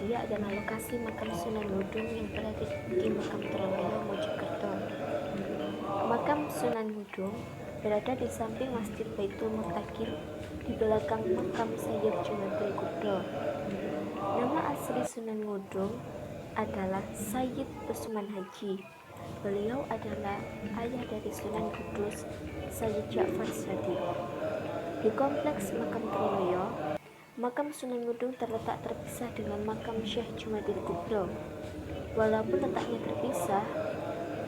Dia adalah lokasi makam Sunan Ngudung yang berada di Makam Troloyo, Mojokerto. Makam Sunan Ngudung berada di samping Masjid Baitul Mutakin, di belakang makam Sayyid Jumadil Kubro. Nama asli Sunan Ngudung adalah Sayyid Usman Haji. Beliau adalah ayah dari Sunan Kudus, Sayyid Ja'far Shadiq. Di kompleks Makam Troloyo, makam Sunan Ngudung terletak terpisah dengan makam Syekh Jumadil Kubro. Walaupun letaknya terpisah,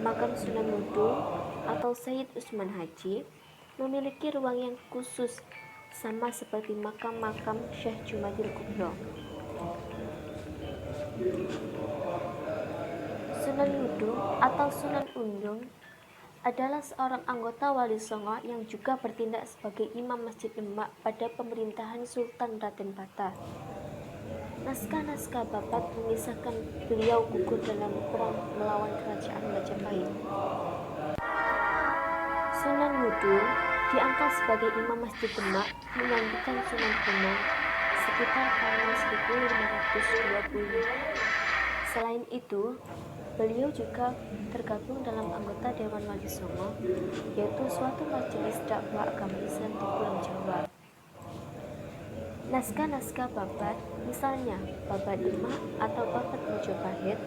makam Sunan Ngudung atau Sayyid Usman Haji memiliki ruang yang khusus, sama seperti makam-makam Syekh Jumadil Kubro. Sunan Ngudung atau Sunan Undung adalah seorang anggota Wali Songo yang juga bertindak sebagai imam Masjid Demak pada pemerintahan Sultan Raden Patah. Naskah-naskah Babat mengisahkan beliau gugur dalam perang melawan kerajaan Majapahit. Sunan Ngudung diangkat sebagai imam Masjid Demak menggantikan Sunan Bonang sekitar tahun 1520. Selain itu, beliau juga tergabung dalam anggota Dewan Wali Songo, yaitu suatu majelis dakwah agama Islam di Pulau Jawa. Naskah-naskah Babat, misalnya Babat Demak atau Babat Mojopahit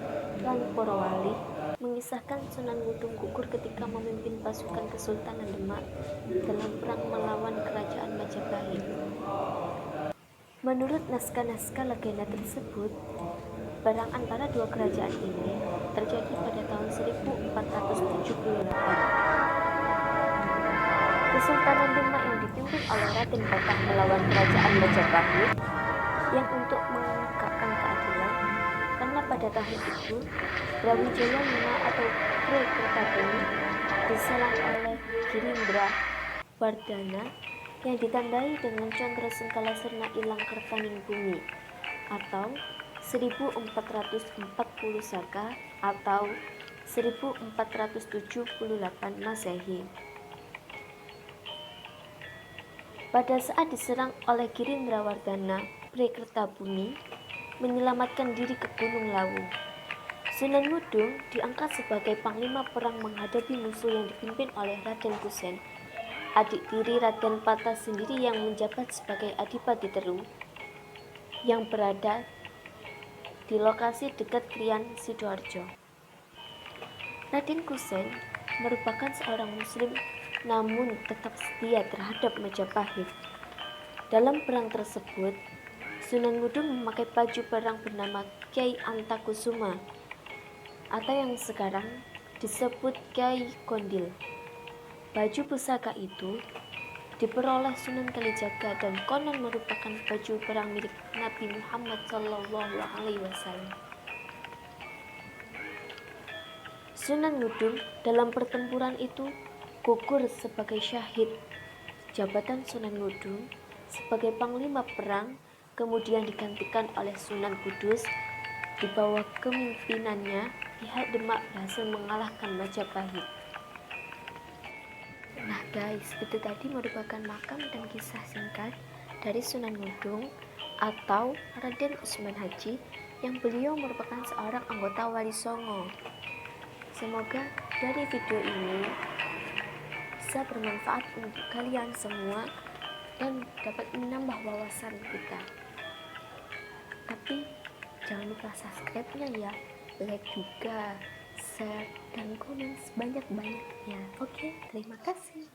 lan Para Wali, mengisahkan Sunan Ngudung gugur ketika memimpin pasukan Kesultanan Demak dalam perang melawan kerajaan Majapahit. Menurut naskah-naskah legenda tersebut, perang antara dua kerajaan ini terjadi pada tahun 1478. Kesultanan Demak yang dipimpin oleh Raden Patah melawan kerajaan Majapahit yang untuk menegakkan keadilan, karena pada tahun itu Brawijaya V atau Pre Kertabumi diserang oleh Girindra Wardana yang ditandai dengan Condro Sengkala Serna Ilang Kertaning Bumi atau 1440 Saka atau 1478 Masehi. Pada saat diserang oleh Girindra Wardana, Pre Kertabumi menyelamatkan diri ke Gunung Lawu. Sunan Ngudung diangkat sebagai panglima perang menghadapi musuh yang dipimpin oleh Raden Kusen. Adik tiri Raden Patah sendiri yang menjabat sebagai Adipati Teru yang berada di lokasi dekat Krian Sidoarjo. Raden Kusen merupakan seorang muslim namun tetap setia terhadap Majapahit. Dalam perang tersebut, Sunan Ngudung memakai baju perang bernama Kyai Antakusuma atau yang sekarang disebut Kyai Kondil. Baju pusaka itu diperoleh Sunan Kalijaga dan konon merupakan baju perang milik Nabi Muhammad SAW. Sunan Ngudung dalam pertempuran itu gugur sebagai syahid. Jabatan Sunan Ngudung sebagai panglima perang kemudian digantikan oleh Sunan Kudus. Di bawah kepemimpinannya, pihak Demak berhasil mengalahkan Majapahit. Nah guys, itu tadi merupakan makam dan kisah singkat dari Sunan Ngudung atau Raden Usman Haji yang beliau merupakan seorang anggota Wali Songo. Semoga dari video ini bisa bermanfaat untuk kalian semua dan dapat menambah wawasan kita. Tapi jangan lupa subscribe-nya ya, like juga, share, dan komen sebanyak-banyaknya. Oke, terima kasih.